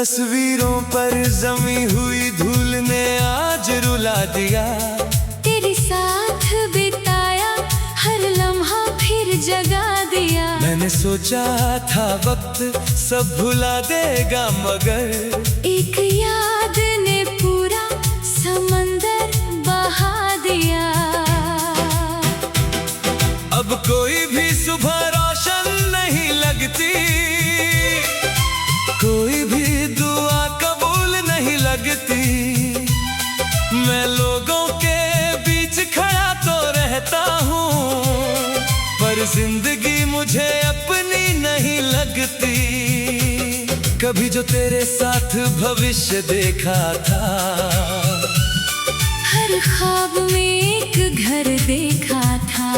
तस्वीरों पर जमी हुई धूल ने आज रुला दिया। तेरे साथ बिताया हर लम्हा फिर जगा दिया। मैंने सोचा था वक्त सब भुला देगा, मगर एक याद ने पूरा समंदर बहा दिया। अब कोई भी सुबह रोशन नहीं लगती, कोई भी दुआ कबूल नहीं लगती। मैं लोगों के बीच खड़ा तो रहता हूँ, पर जिंदगी मुझे अपनी नहीं लगती। कभी जो तेरे साथ भविष्य देखा था, हर ख्वाब में एक घर देखा था।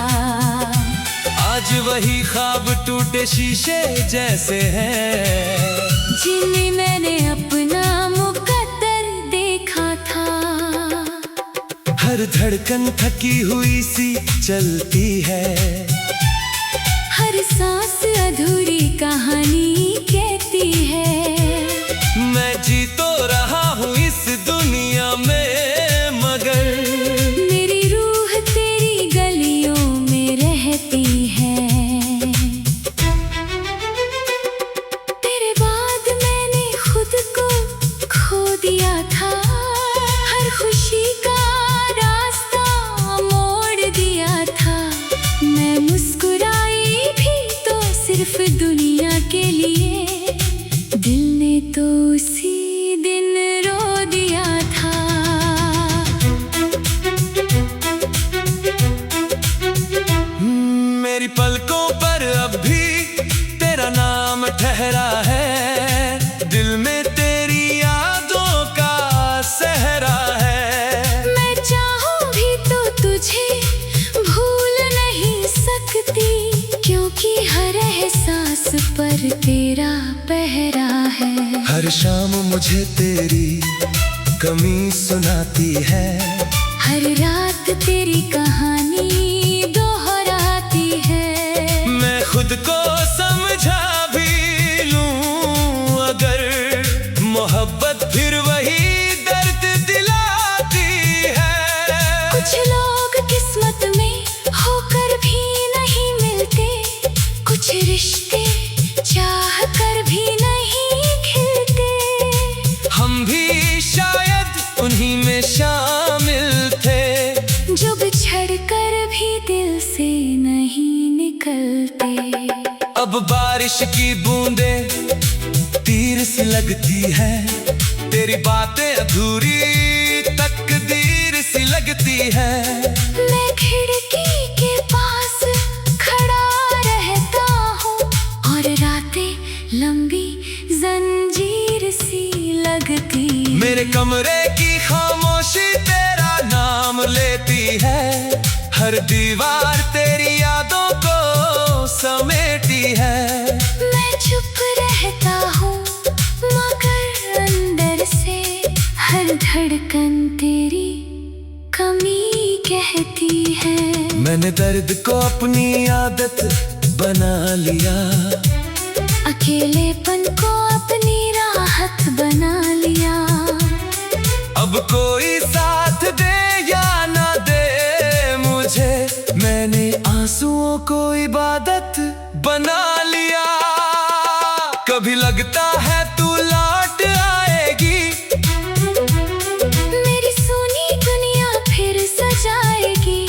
आज वही ख्वाब टूटे शीशे जैसे हैं, जिन्हें मैंने अपना मुकद्दर देखा था। हर धड़कन थकी हुई सी चलती है, हर सांस अधूरी कहानी कहती है। मैं जी तो रहा हूँ इस दुनिया में, मगर मेरी रूह तेरी गलियों में रहती है। तेरे बाद मैंने खुद को खो दिया था, हर खुशी का रास्ता मोड़ दिया था। मैं मुस्कुराई भी तो सिर्फ दुनिया के लिए, दिल ने तो उसी दिन रो दिया था। मेरी पलकों पर अब भी तेरा नाम ठहरा है, दिल में तेरी यादों का सहरा है। मैं चाहूं भी तो तुझे भूल नहीं सकती, क्योंकि हर एहसास पर तेरा पहरा है। हर शाम मुझे तेरी कमी सुनाती है, हर रात तेरी कहानी दोहराती है। मैं खुद को समझा भी लूं अगर, मोहब्बत फिर वही दर्द दिलाती है। कुछ लोग किस्मत में होकर भी नहीं मिलते, कुछ रिश्ते चाह कर भी नहीं खिलते। हम भी शायद उन्हीं में शामिल थे, जो बिछड़ कर भी दिल से नहीं निकलते। अब बारिश की बूंदें तीर सी लगती है, तेरी बातें अधूरी तकदीर सी लगती है। मैं खिड़की के पास खड़ा रहता हूँ, और रातें लंबी जंजीर सी लगती। मेरे कमरे की खामोशी तेरा नाम लेती है, हर दीवार तेरी यादों को समेटी है। मैं चुप रहता हूँ, मगर अंदर से हर धड़कन तेरी कमी कहती है। मैंने दर्द को अपनी आदत बना लिया, अकेलेपन को अपनी राहत बना लिया। अब कोई साथ दे या ना दे मुझे, मैंने आंसुओं को इबादत बना लिया। कभी लगता है तू लौट आएगी, मेरी सुनी दुनिया फिर सजाएगी।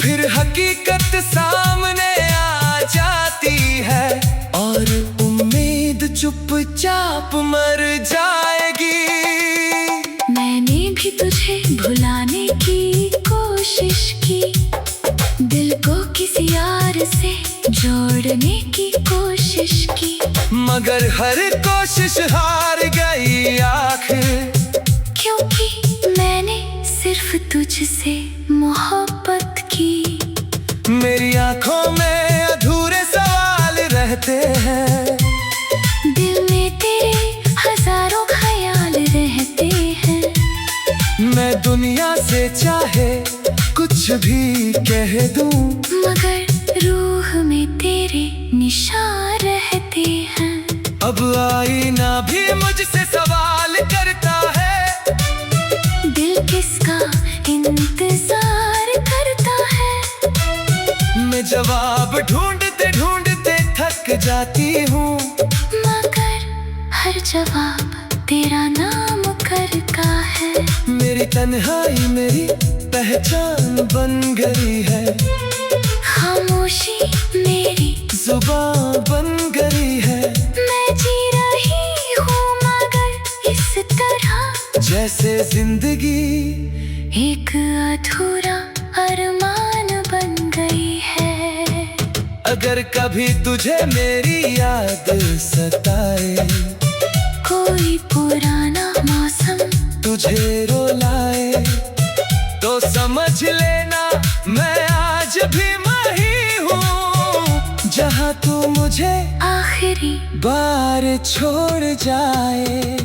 फिर हकीकत सामने आ जाती है, और उम्मीद चुपचाप मर जाएगी। मैंने भी तुझे भुलाने की कोशिश की, दिल को किसी और से जोड़ने की कोशिश की, मगर हर कोशिश हार गई आखिर। क्योंकि मैंने सिर्फ तुझसे मोहब्बत की। मेरी आंखों में अधूरे सवाल रहते हैं, दिल में तेरे हजारों ख्याल रहते हैं। मैं दुनिया से चाहे कुछ भी कह दूं, मगर रूह में तेरे निशान रहते हैं। अब आईना भी मुझसे सवाल करता है, दिल किसका इंतजार करता है। मैं जवाब ढूंढते ढूंढते थक जाती हूँ, मगर हर जवाब तेरा नाम करता है। मेरी तन्हाई मेरी पहचान बन गई है, खामोशी मेरी जुबान बन गई है। मैं जी रही हूँ मगर इस तरह, जैसे जिंदगी एक अधूरा अरमान बन गई है। अगर कभी तुझे मेरी याद सताए, कोई पुराना मौसम तुझे रुलाए, तो समझ लेना मैं आज भी वही हूँ, जहाँ तू मुझे आखिरी बार छोड़ जाए।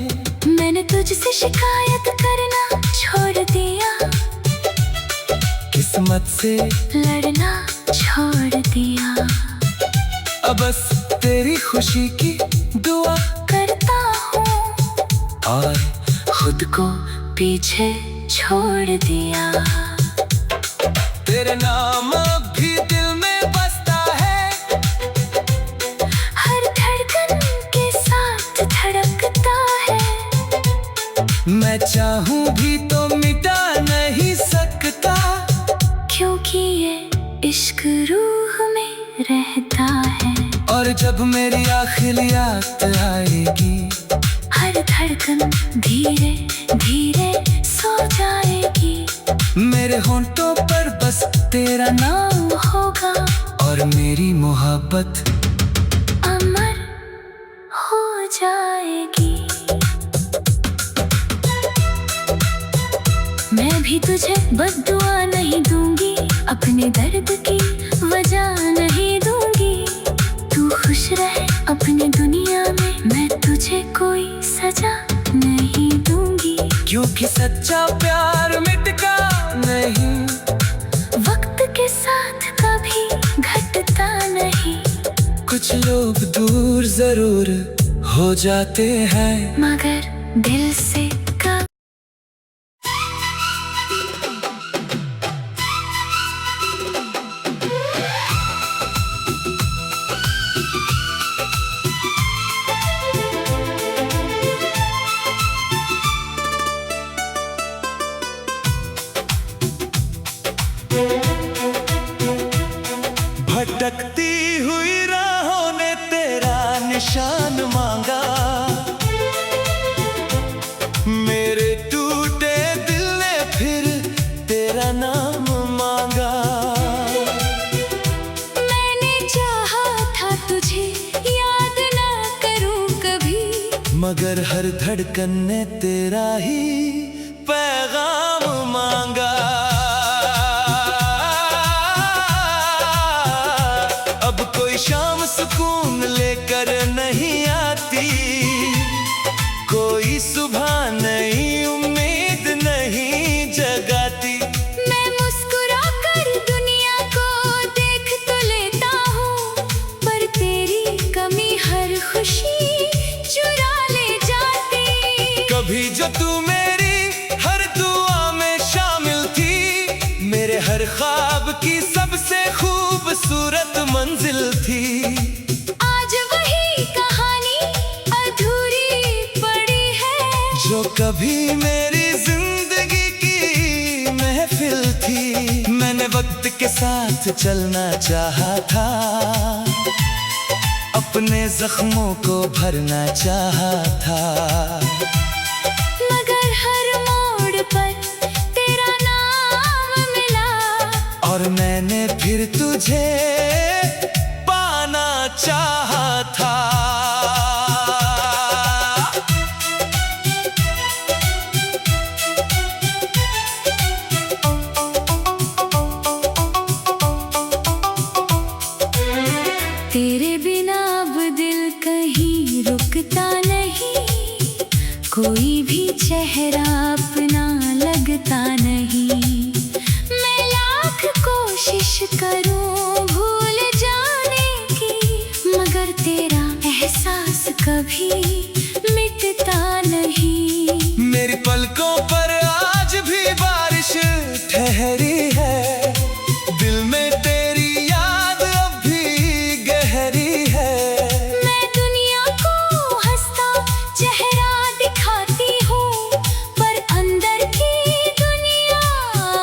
मैंने तुझसे शिकायत करना छोड़ दिया, किस्मत से लड़ना छोड़ दिया। अब बस तेरी खुशी की दुआ करता हूँ और खुद को पीछे छोड़ दिया। तेरे नाम अब भी दिल में बसता है, हर धड़कन के साथ धड़कता है। मैं चाहूँ भी तो मिटा नहीं सकता, क्योंकि ये इश्क रूह में रहता है। और जब मेरी आखिरी याद आएगी, हर धड़कन धीरे धीरे सो जाएगी। मेरे होंठों पर बस तेरा नाम होगा और मेरी मोहब्बत अमर हो जाएगी। मैं भी तुझे बद्दुआ नहीं दूंगी, अपने दर्द की वजह नहीं दूंगी। तू खुश रहे अपनी दुनिया में, मैं तुझे कोई सजा नहीं दूंगी। क्योंकि सच्चा प्यार मिटता नहीं, वक्त के साथ कभी घटता नहीं। कुछ लोग दूर जरूर हो जाते हैं, मगर दिल से भटकती हुई राहों ने तेरा निशान मांगा, मेरे टूटे दिल ने फिर तेरा नाम मांगा। मैंने चाहा था तुझे याद ना करूं कभी, मगर हर धड़कन ने तेरा ही पैगाम मांगा। अब कोई शाम सुकून लेकर नहीं आती, कोई सुबह नहीं उम्मीद नहीं जगाती। मैं मुस्कुरा कर दुनिया को देख तो लेता हूँ, पर तेरी कमी हर खुशी चुरा ले जाती। कभी जो तू मेरी हर दुआ में शामिल थी, मेरे हर ख्वाब की सबसे खूबसूरत मंजिल थी। आज वही कहानी अधूरी पड़ी है, जो कभी मेरी जिंदगी की महफिल थी। मैंने वक्त के साथ चलना चाहा था, अपने जख्मों को भरना चाहा था, मगर हर मोड़ पर तेरा नाम मिला, और मैंने फिर तुझे पाना चाहा था। तेरे बिना अब दिल कहीं रुकता नहीं, कोई भी चेहरा अपना लगता नहीं। मैं लाख कोशिश करूं भूल जाने की, मगर तेरा एहसास कभी कभी मिटता नहीं। मेरी पलकों पर आज भी बारिश ठहरी है, दिल में तेरी याद अब भी गहरी है। मैं दुनिया को हंसता चेहरा दिखाती हूँ, पर अंदर की दुनिया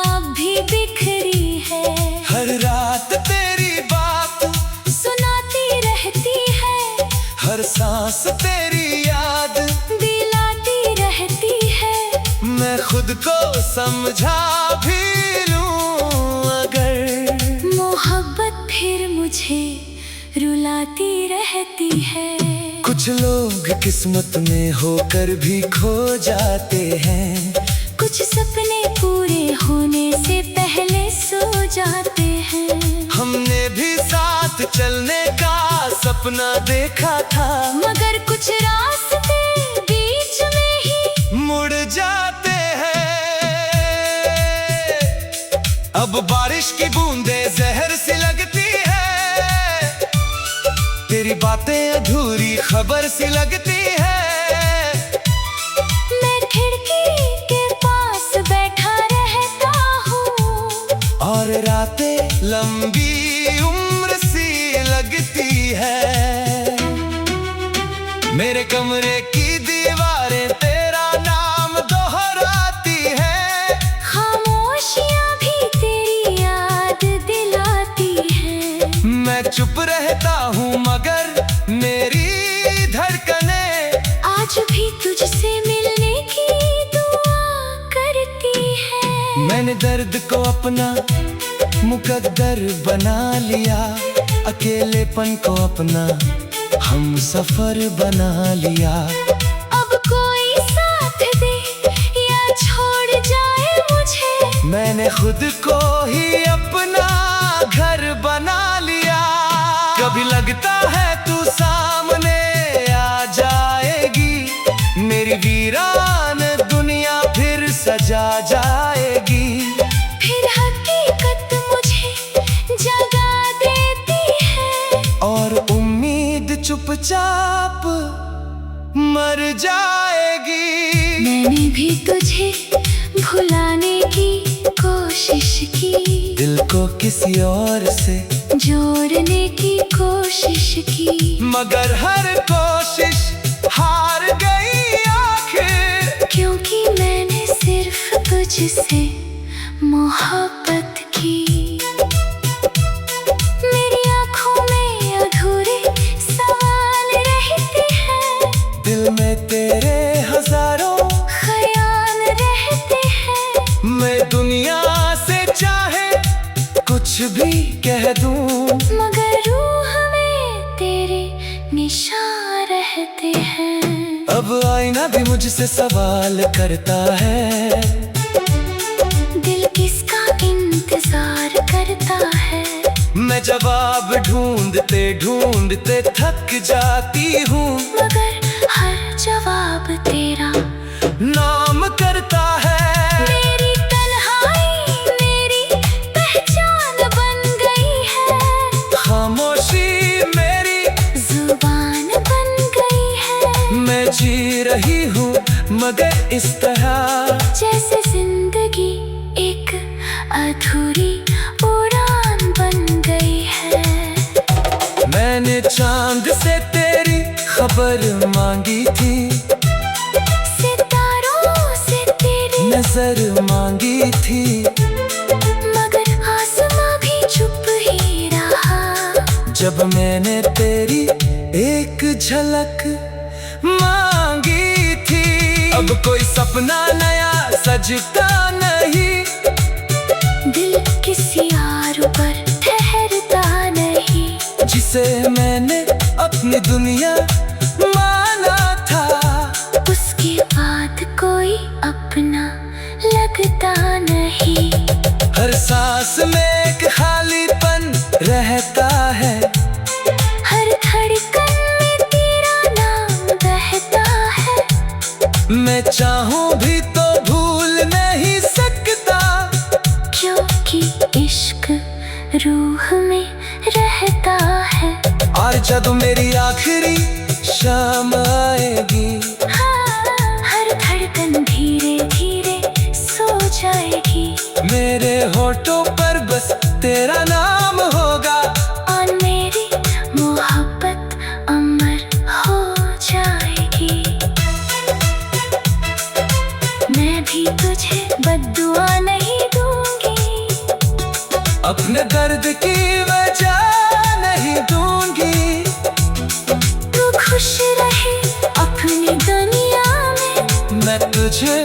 अब भी बिखरी है। हर रात तेरी बात सुनाती रहती है, हर सांस तेरी याद दिलाती रहती है। मैं खुद को समझा भी लूं अगर, मोहब्बत फिर मुझे रुलाती रहती है। कुछ लोग किस्मत में होकर भी खो जाते हैं, कुछ सपने पूरे होने से पहले सो जाते हैं। हमने भी साथ चलने का सपना देखा था, मगर कुछ रास्ते बीच में ही मुड़ जाते हैं। अब बारिश की बूंदें जहर सी लगती है, तेरी बातें अधूरी खबर सी लगती है। मैं खिड़की के पास बैठा रहता हूँ, और रातें लंबी उम्र सी लगती है। मेरे कमरे की दीवारें तेरा नाम दोहराती है, खामोशियाँ भी तेरी याद दिलाती है। मैं चुप रहता हूँ मगर मेरी धड़कनें आज भी तुझसे मिलने की दुआ करती है। मैंने दर्द को अपना मुकद्दर बना लिया, अकेलेपन को अपना हम सफर बना लिया। अब कोई साथ दे या छोड़ जाए मुझे, मैंने खुद को ही अपना घर बना लिया। कभी लगता है तू सामने आ जाएगी, मेरी वीरान दुनिया फिर सजा जाएगी। फिर हकीकत मुझे जगा देती है, और उम्मीद चुपचाप मर जाएगी। मैंने भी तुझे भुलाने की कोशिश की, दिल को किसी और से जोड़ने की कोशिश की, मगर हर कोशिश हार गई आखिर। क्योंकि मैंने सिर्फ तुझसे मोहब्बत की। मेरी आँखों में अधूरे सवाल रहते हैं, दिल में तेरे हजारों ख्याल रहते हैं। मैं दुनिया से चाहे कुछ भी कह दूं, मगर रूह में तेरे निशान रहते हैं। अब आईना भी मुझसे सवाल करता है, दिल किसका इंतजार करता है। मैं जवाब ढूंढते ढूंढते थक जाती हूँ, मगर हर जवाब तेरा नाम करता है। मेरी तन्हाई मेरी पहचान बन गई है, खामोशी मेरी जुबान बन गई है। मैं जी रही हूँ मगर इस तरह, जैसे जिंदगी एक अधूरी उड़ान बन गई है। मैंने चांद से तेरी खबर मांगी थी, सितारों से तेरी नजर मांगी थी, मगर आसमां भी चुप ही रहा। जब मैंने तेरी एक झलक मांगी थी। अब कोई सपना नया सजता नहीं, दिल किसी यार पर ठहरता नहीं, जिसे मैंने अपनी दुनिया माना था। उसके बाद कोई अपना लगता नहीं। हर सांस में एक खालीपन रहता है, हर धड़कन में तेरा नाम बहता है। मैं चाहूं भी तो भूल नहीं सकता, क्योंकि इश्क रूह में रहता है। और जब मेरी आखिरी शाम आएगी। हाँ, हर धड़कन धीरे धीरे सो जाएगी। मेरे होठों पर बस तेरा नाम होगा और मेरी मोहब्बत अमर हो जाएगी। मैं भी तुझे बद्दुआ नहीं दूंगी, अपने दर्द की वजह नहीं दूंगी। तू खुश रहे अपनी दुनिया में, मैं तुझे